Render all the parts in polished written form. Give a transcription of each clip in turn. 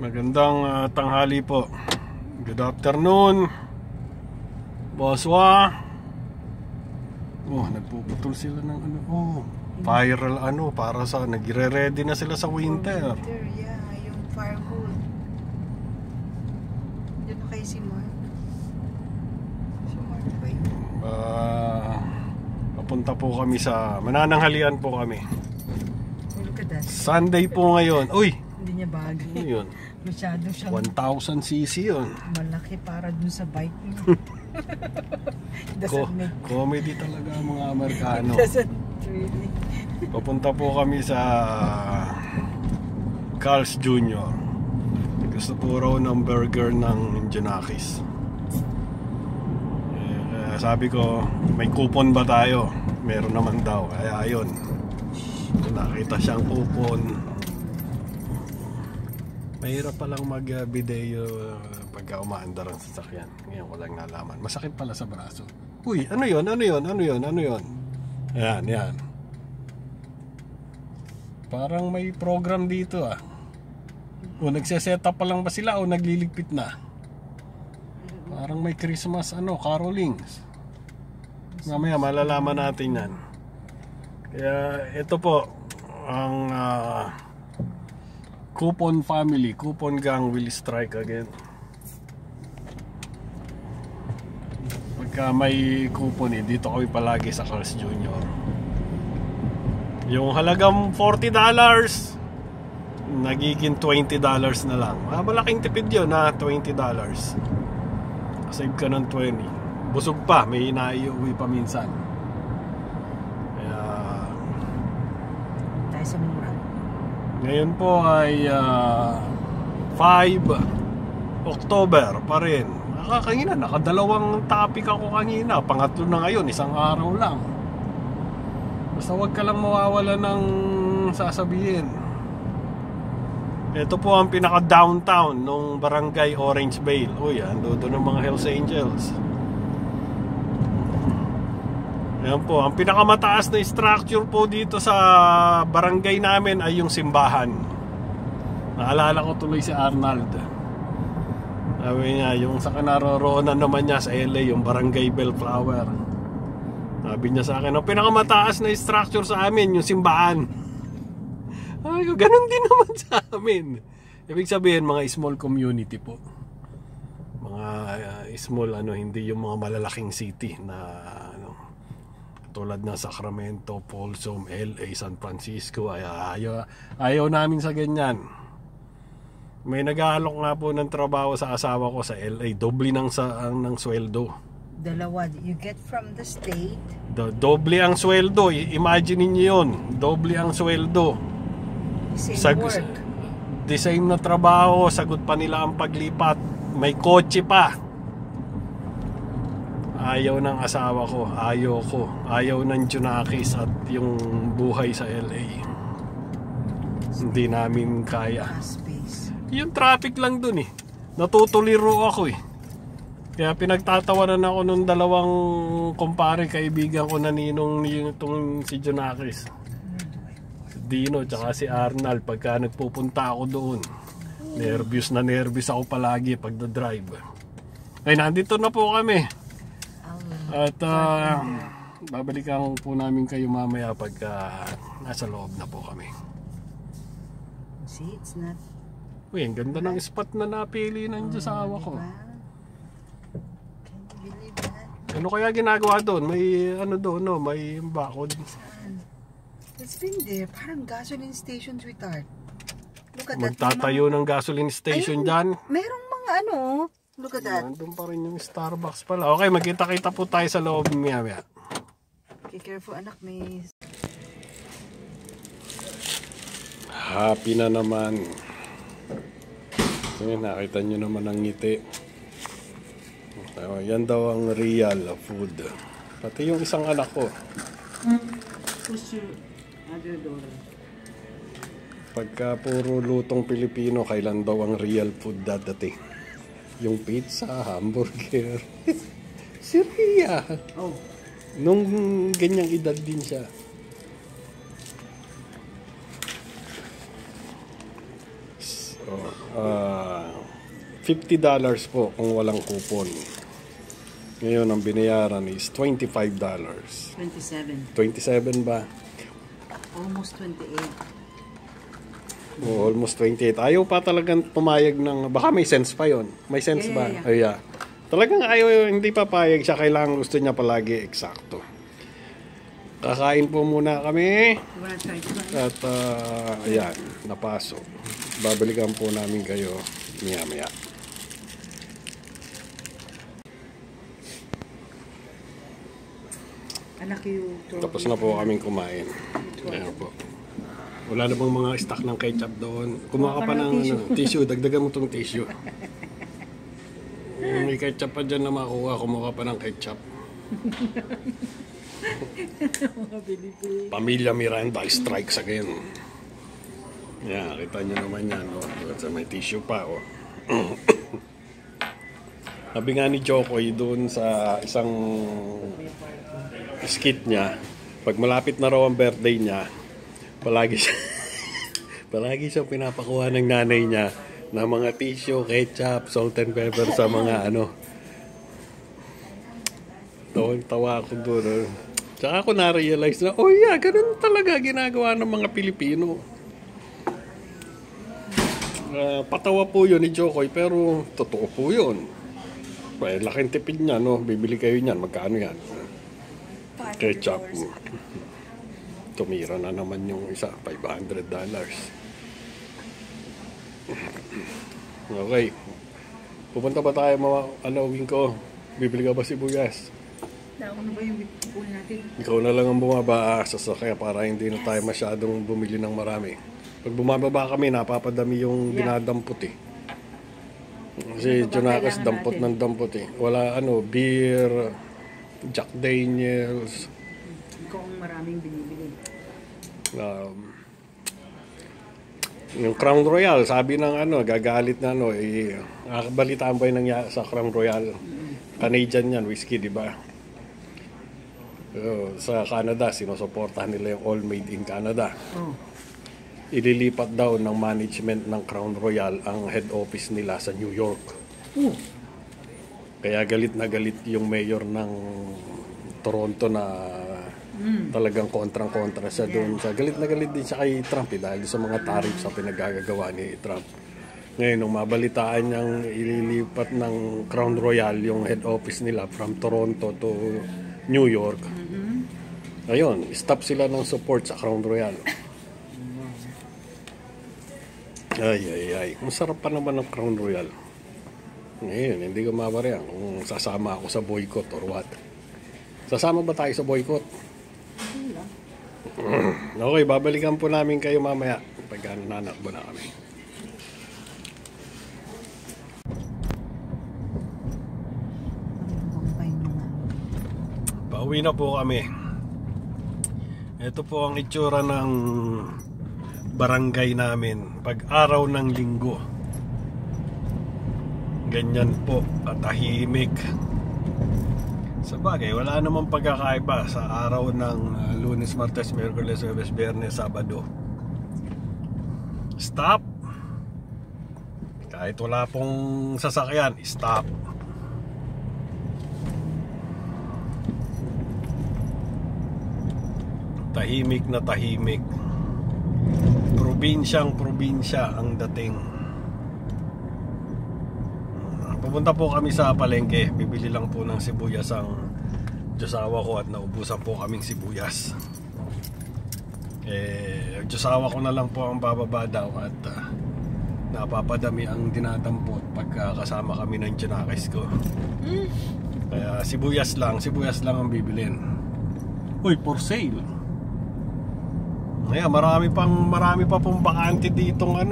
Magandang tanghali po. Good afternoon, Bosswa. Oh, nagpuputol sila ng ano. Oh, viral ano para sa nagre-ready na sila sa winter. Yeah, yung firewood. Diyan na kayo si Mark. Si Mark ba yun? Papunta po kami sa manananghalian po kami. Look at that. Sunday po ngayon. Uy! Hindi niya bagay. Ano yun? Masyado siyang 1000cc yun. malaki para dun sa bike niya. Comedy talaga ang mga Amerikano. Doesn't really. Papunta po kami sa Carl's Jr. Gusto po raw ng burger ng Junakis. Sabi ko, may coupon ba tayo? Meron naman daw. Kaya ayun, nakita siyang coupon. Mahirap palang mag-video pagka umaandar ang sasakyan. Ngayon ko lang nalaman. Masakit pala sa braso. Uy, ano yun? Ano yun? Ano yun? Ano yun? Ayan, yan. Parang may program dito ah. O nagse-set up pa lang ba sila o nagliligpit na? Parang may Christmas carolings. Mamaya malalaman natin yan. Kaya ito po ang Coupon family, coupon gang will strike again. Pagka may coupon dito kami palagi sa Carl's Jr. Yung halagang $40 nagiging $20 na lang. Malaking tipid yun na $20. Save ka ng 20. Busog pa, may naiuwi pa minsan. Kaya Tayo sa mura. ngayon po ay 5 October pa rin. Kanina, nakadalawang topic ako kanina. Pangatlo na ngayon, isang araw lang. Basta wag ka lang mawawala ng sasabihin. Ito po ang pinaka-downtown nung barangay Orangevale. Uy, ando doon ng mga Hells Angels. Ayan po, ang pinakamataas na structure po dito sa barangay namin ay yung simbahan. Naalala ko tuloy si Arnold. Sabi niya, yung sa kinaroroonan naman niya sa LA, yung barangay Bellflower. Sabi niya sa akin, ang pinakamataas na structure sa amin, yung simbahan. Ay, ganun din naman sa amin. Ibig sabihin, mga small community po. Mga small, hindi yung mga malalaking city na tulad ng Sacramento, Folsom, LA, San Francisco. Ayaw namin sa ganyan. May nag-aalok nga po ng trabaho sa asawa ko sa LA. Doble ng sweldo. Dalawa, you get from the state. Doble ang sweldo. Imagine niyo yun. Doble ang sweldo. Same work. The same na trabaho. Sagot pa nila ang paglipat. May kotse pa. Ayaw ng asawa ko, ayaw ng Junakis at yung buhay sa LA. Hindi namin kaya. Yung traffic lang dun natutuliro ako Kaya pinagtatawanan ako nung dalawang kumpare, kaibigan ko na ninong itong si Junakis. Dino tsaka si Arnold, pagka nagpupunta ako doon. Nervous ako palagi pagda-drive. Ay, nandito na po kami. At babalikan po namin kayo mamaya pagka nasa loob na po kami. See, it's not. Uy, ang ganda ng spot na napili ng asawa ko. Can you believe that? Ano kaya ginagawa doon? May doon, may bakod. It's been there. Parang gasoline station, sweetheart. Look at that. Magtatayo ng gasoline station dyan. Merong mga look at that. Nandun pa rin yung Starbucks pala. Okay, magkita-kita po tayo sa loob maya. Okay, careful anak, may... Happy na naman. Nakita nyo naman ang ngiti. Yan daw ang real food. Pati yung isang anak ko. Push your other door. Pagka puro lutong Pilipino, kailan daw ang real food dadating? Yung pizza, hamburger. Si Rhea. Oh. Nung ganyang edad din siya. $50 po kung walang coupon. Ngayon ang binayaran is $25. 27. 27 ba? Almost 28. Oh, almost 28. Ayaw pa talagang pumayag ng... Baka may sense pa yon. May sense ba? Yeah. Oh, yeah. Talagang ayaw, hindi papayag siya. Kailangan gusto niya palagi eksakto. Kakain po muna kami. You wanna try to buy? At ayan, napasok. Babalikan po namin kayo maya-maya. Anak you told Tapos na po kaming kumain. Ayan po. Wala na bang mga stock ng ketchup doon? Kumuha ka pa ng tissue. Dagdagan mo tong tissue. May ketchup pa dyan na makuha. Kumuha pa ng ketchup. Pamilya Miranda strikes again. Yan, kita nyo naman yan. Oh. May tissue pa. Oh. Sabi nga ni Jokoy doon sa isang skit niya, pag malapit na raw ang birthday niya, palagi siya pinapakuha ng nanay niya ng mga tissue, ketchup, salt and pepper sa mga ano. Tawa ako doon. Tsaka ako na-realize na, oh yeah, ganun talaga ginagawa ng mga Pilipino. Patawa po yun ni Jokoy, pero totoo po yun. Laking tipid niya, no? Bibili kayo niyan, magkano yan? Ketchup. Tumira na naman yung isa, $500. Okay. Pupunta ba tayo uwing ko? Bibili ka ba sibuyas? Ano ba yung pool natin? Ikaw na lang ang bumaba sa sasakyan para hindi na tayo masyadong bumili ng marami. Pag bumababa kami, napapadami yung dinadampot eh. Kasi Jonakas dampot ng dampot eh. Wala beer, Jack Daniels. Ikaw ang maraming binibili. Yung Crown Royal, sabi ng gagalit na nakabalitaan ba yung nangyari sa Crown Royal? Canadian yan, whiskey, di ba? Sa Canada, sinusuportahan nila yung All Made in Canada. Ililipat daw ng management ng Crown Royal ang head office nila sa New York. Kaya galit na galit yung mayor ng Toronto na talagang kontrang-kontra siya doon. Galit na galit din siya kay Trump dahil sa mga tariff sa pinagagawa ni Trump. Ngayon, nung mabalitaan niyang ililipat ng Crown Royal yung head office nila from Toronto to New York, ayun, stop sila ng support sa Crown Royal. Ay. Masarap pa naman ang Crown Royal. Ngayon, hindi ko mabarihan kung sasama ako sa boycott or what. Sasama ba tayo sa boycott? Okay, babalikan po namin kayo mamaya pag nanakbo na kami. Pauwi na po kami. Ito po ang itsura ng barangay namin pag araw ng linggo. Ganyan po, katahimik. Sabagay, wala namang pagkakaiba sa araw ng Lunes, Martes, Miyerkules, Huwebes, Biyernes, Sabado. Stop. Kahit wala pong sasakyan, stop. Tahimik na tahimik. Probinsyang probinsya ang dating. Pupunta po kami sa palengke. Bibili lang po ng sibuyas ang josawa ko at naubusan po kaming sibuyas. Josawa ko na lang po ang bababa daw at napapadami ang dinadampot pagka kasama kami ng Jonakas ko. Kaya sibuyas lang ang bibilin. Uy, for sale. Ayan, marami pa pong bakante ditong yan,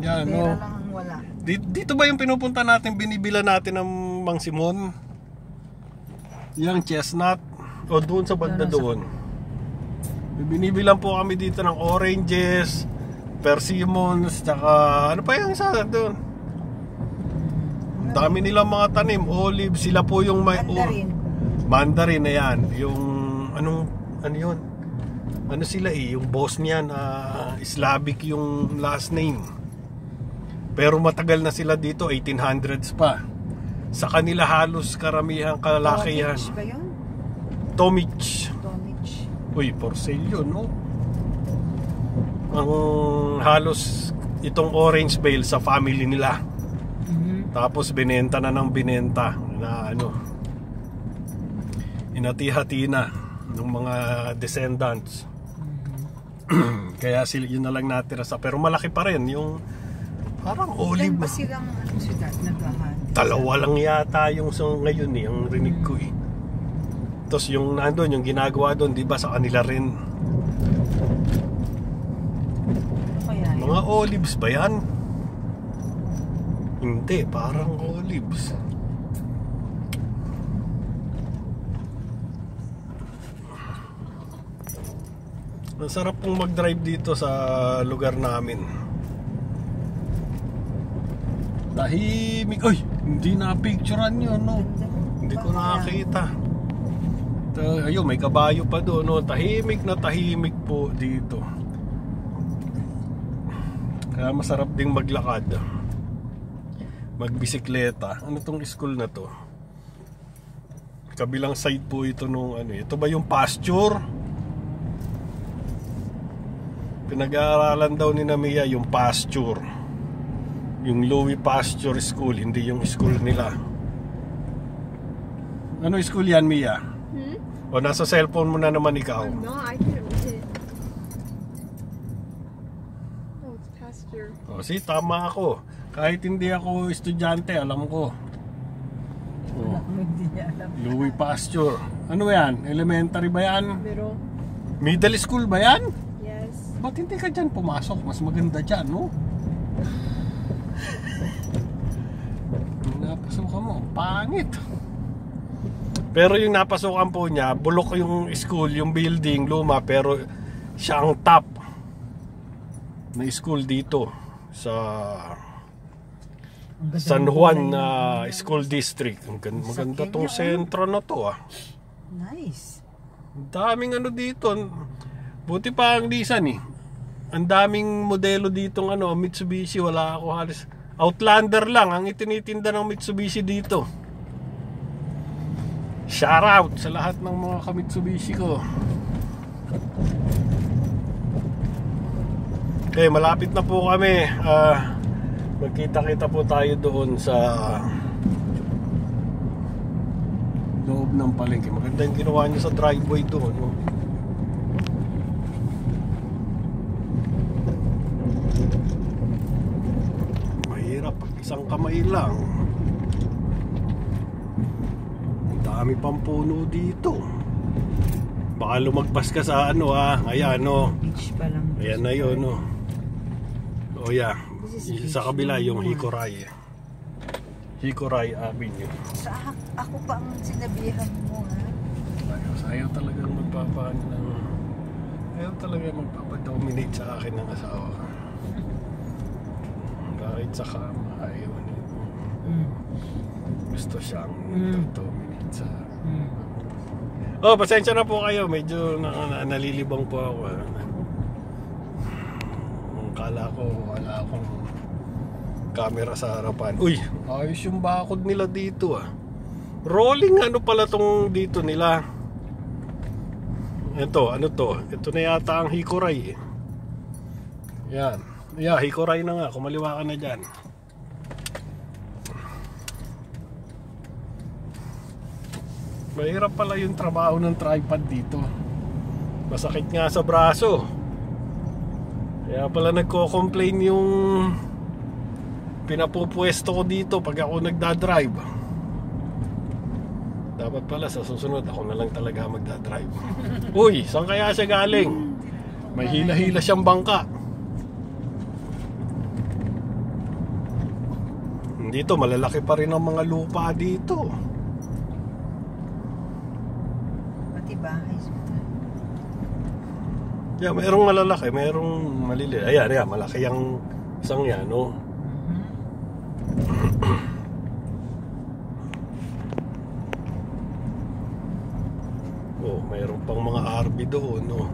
Pera lang ang wala. Dito ba yung pinupunta natin, binibila natin ng Mang Simon? Yung chestnut? O doon sa banda doon? Binibilan po kami dito ng oranges, persimmons, tsaka ano pa yung isa doon? Dami nilang mga tanim, olive, sila po yung may... Mandarin na yan. Yung, ano yun? Ano sila yung boss niyan, Slavic yung last name. Pero matagal na sila dito, 1800s pa. Sa kanila halos karamihang kalakihan. Tomich ba yun? Tomich. Tomich. Uy, for sale yun, no? Ang halos itong Orange Bale sa family nila. Tapos binenta na ng binenta na ano, inati-hati na ng mga descendants. Kaya sila yun na lang natira sa, pero malaki pa rin yung parang olive. Ilan ba silang siyudad naghahanap? Dalawa lang yata yung ngayon eh, ang rinig ko eh. Tapos yung nandun, yung ginagawa doon, di ba sa kanila rin. Ano kaya yun? Mga olives ba yan? Hindi, parang olives. Ang sarap pong mag-drive dito sa lugar namin. Tahimik. Ay, hindi na-picturean yun, no? Hindi ko nakakita. Ayun, may kabayo pa doon, no? Tahimik na tahimik po dito. Kaya masarap ding maglakad, magbisikleta. Ano tong school na to? Kabilang side po ito nung ano. Ito ba yung pasture? Pinag-aaralan daw ni Mia yung pasture, yung Louis Pasture School, hindi yung school nila. Ano school yan, Mia? O nasa cellphone mo na naman ikaw? No, I can't read it. Oh, it's pasture. O see, tama ako. Kahit hindi ako estudyante, alam ko. O, Hindi niya alam. Louis Pasture. Ano yan? Elementary ba yan? Middle. Middle school ba yan? Yes. Ba't hindi ka dyan pumasok? Mas maganda dyan, no? Napasukan mo, pangit. Pero yung napasukan po niya, bulok yung school, yung building, luma, pero siya ang top na school dito sa San Juan School District. Maganda tong sentro na to, ah. Nice. Ang daming ano dito. Buti pa ang Nissan eh. Ang daming modelo ditong ano, Mitsubishi, wala ako halos. Outlander lang ang itinitinda ng Mitsubishi dito. Shout out sa lahat ng mga ka-Mitsubishi ko. Okay, malapit na po kami. Magkita-kita po tayo doon sa loob ng palengke. Maganda yung ginawa niyo sa driveway doon, no? Mahirap pag isang kamay lang. Ang dami pang puno dito. Baka lumagpas ka sa ano, ha. Ayan, no. Beach pa lang. Ayan na yun, no. Oh yeah. This is Sa kabila yung beach. Hikuray Avenue. Ako pa ang sinabihan mo, ha? Ayaw talagang ayaw talagang magpapadominate sa akin ng asawa ko. Kahit sa kama, ayaw nito. Gusto siyang dominate sa... Oh, pasensya na po kayo. Medyo nalilibang po ako. Kala ko wala akong camera sa harapan. Uy, ayos yung bakod nila dito, ah. Rolling ano pala tong dito nila. Ito, ano to? Ito na yata ang hikuray, eh. Yan. Yeah, hikuray na nga. Kumaliwa ka na dyan. Mahirap pala yung trabaho ng tripod dito. Masakit nga sa braso. Kaya pala nagko-complain yung pinapupwesto ko dito pag ako nagdadrive. Dapat pala sa susunod ako na lang talaga magdadrive. Uy, saan kaya siya galing? May hila-hila siyang bangka. Dito malalaki pa rin ang mga lupa dito. Pati bahay. Yeah, mayroong malalaki, mayroong maliliit. Ayan, ayan, malaki yung isang yan, no? Oh, mayroong pang mga RV doon, no?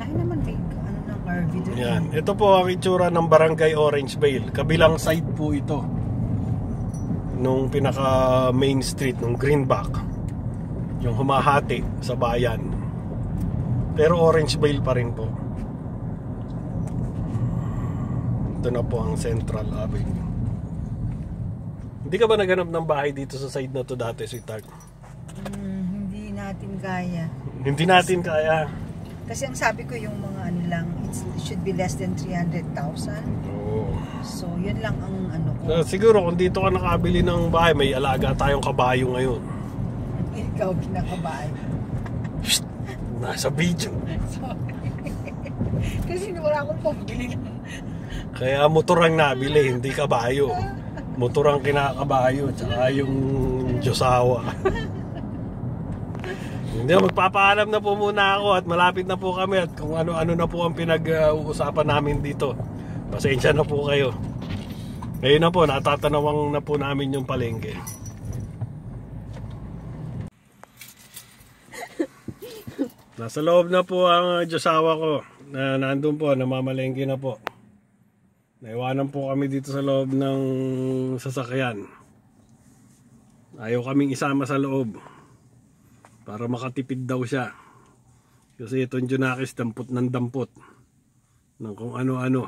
Ay naman, may ano ng RV doon. Yan. Ito po ang itsura ng Barangay Orangevale. Kabilang side po ito nung pinaka main street ng Greenback, yung humahati sa bayan. Pero Orangevale pa rin po. Ito na po ang Central Avenue. Hindi ka ba naganap ng bahay dito sa side na to dati, sweetheart? Hindi natin kaya. Hindi natin kaya. Kasi ang sabi ko yung mga ano lang, it should be less than 300,000. Oo. So, yun lang ang ano ko. Siguro kung dito ka nakabili ng bahay, may alaga tayong kabayo ngayon. Ikaw kinakabahay. Shhh! Nasa video. Sorry. Kasi wala akong pambili ng... Kaya motor ang nabili, hindi kabayo. Motor ang kinakabayo, tsaka yung Diyosawa. Hindi, magpapaalam na po muna ako at malapit na po kami at kung ano-ano na po ang pinag-uusapan namin dito. Pasensya na po kayo. Ngayon na po, natatanawang na po namin yung palengke. Nasa loob na po ang Diyosawa ko. Nandun po, namamalengke na po. Naiwanan po kami dito sa loob ng sasakyan. Ayaw kaming isama sa loob para makatipid daw siya. Kasi itong Junakis dampot ng dampot ng kung ano-ano.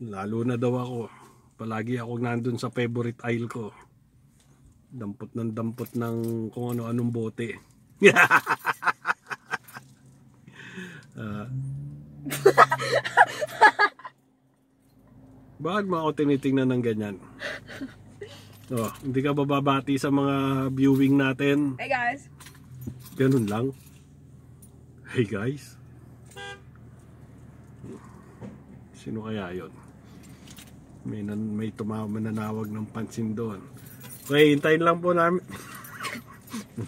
Lalo na daw ako. Palagi ako nandun sa favorite aisle ko. Dampot ng kung ano-anong bote. Bakit mo ako tinitingnan ng ganyan? Oh, hindi ka bababati sa mga viewing natin? Hey guys. Ganun lang. Hey guys. Sino kaya yon? May mananawag ng pansin doon. Okay, hintayin lang po namin.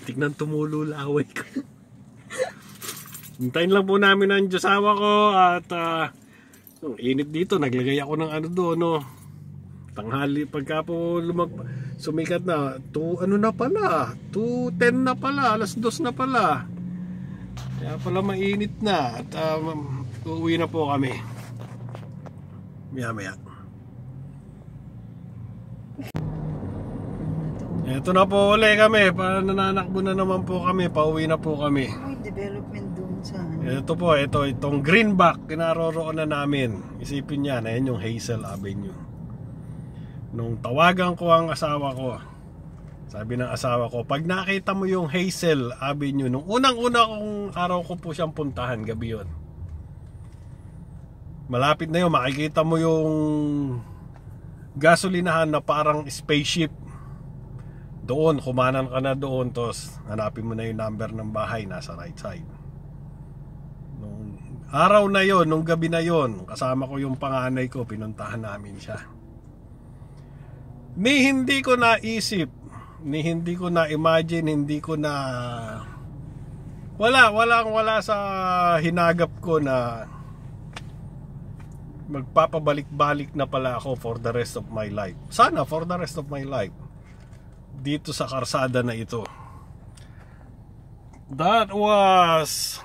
Tignan tumulo laway ko. Hintayin lang po namin ang Diyosawa ko at init dito, naglagay ako ng ano doon, no. Tanghali, pagka po sumikat na, 2 ano na pala, 2:10 na pala, 2:00 na pala. Kaya pala mainit na at uuwi na po kami. Maya. Ito na po ulit kami, nananakbo na naman po kami, pauwi na po kami. May development doon sa ano. Ito po, itong Greenback, kinaroroonan na namin. Isipin niya, na yan yung Hazel Avenue. Nung tawagan ko ang asawa ko, sabi ng asawa ko, pag nakita mo yung Hazel Avenue, nung unang-una kong araw ko po siyang puntahan, gabi yun. Malapit na yun, makikita mo yung gasolinahan na parang spaceship. Doon, kumanan ka na doon, tos hanapin mo na yung number ng bahay, nasa right side. Nung araw na yon, nung gabi na yon, kasama ko yung panganay ko, pinuntahan namin siya. Ni hindi ko naisip, ni hindi ko na-imagine, hindi ko na... Wala sa hinagap ko na magpapabalik-balik na pala ako for the rest of my life. Sana for the rest of my life. Dito sa karsada na ito. That was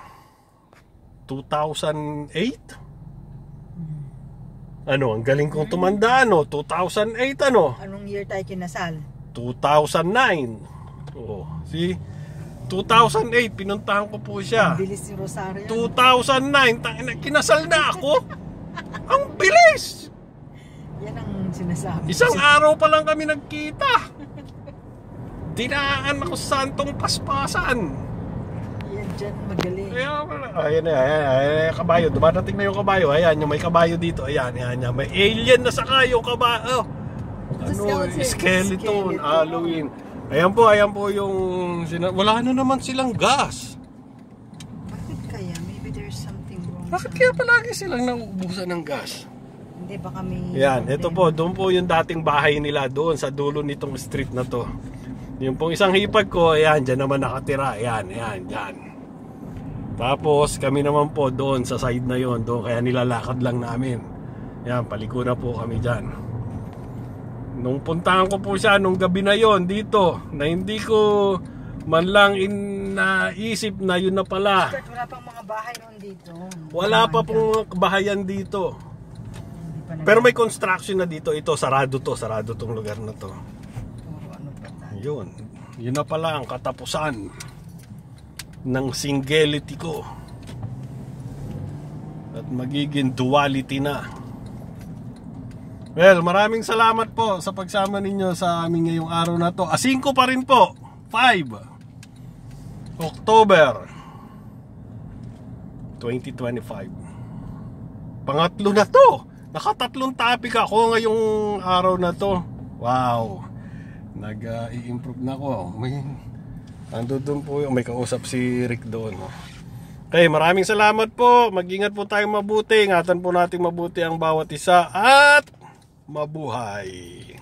2008. Ano, ang galing kong tumanda, ano? 2008, ano? Anong year tayo kinasal? 2009. Oh, see? 2008 pinuntahan ko po siya. Ang bilis ni Rosario. 2009 kinasal na ako. Ang bilis. Yan ang sinasabi. Isang araw pa lang kami nagkita. Dinaan ako sa santong paspasan. Yan dyan, magaling. Ayan, kabayo. Dumadating na yung kabayo. Ayan, yung may kabayo dito. Ayan. May alien na saka yung kabayo. Skeleton. Halloween. Ayan po yung... Wala na naman silang gas. Bakit kaya? Maybe there's something wrong. Bakit kaya palagi silang nauubusan ng gas? Hindi, baka may... Yan, ito po. Doon po yung dating bahay nila. Doon sa dulo nitong street na to. Yung pong isang hipag ko, ayan, dyan naman nakatira. Ayan, dyan. Tapos kami naman po doon sa side na yon, doon kaya nilalakad lang namin. Ayan, paliko na po kami dyan. Nung puntahan ko po siya nung gabi na yon dito, na hindi ko man lang naisip na yun na pala. Start, wala pang mga bahay noon dito. Wala pa pong mga bahayan dito. Hindi pa Pero may construction na dito. Ito, sarado tong lugar na to. puro ano pa tayo. Yun na pala ang katapusan ng singularity ko. At magiging duality na. Well, maraming salamat po sa pagsama ninyo sa amin ngayong araw na to. 5 pa rin po. 5 October 2025. Pangatlo na to. Nakatatlong topic ako ngayong araw na to. Wow. Nag-i-improve na ako. Ando doon po yung may kausap si Rick doon. Okay, maraming salamat po. Mag-ingat po tayong mabuti. Ingatan po natin mabuti ang bawat isa. At mabuhay.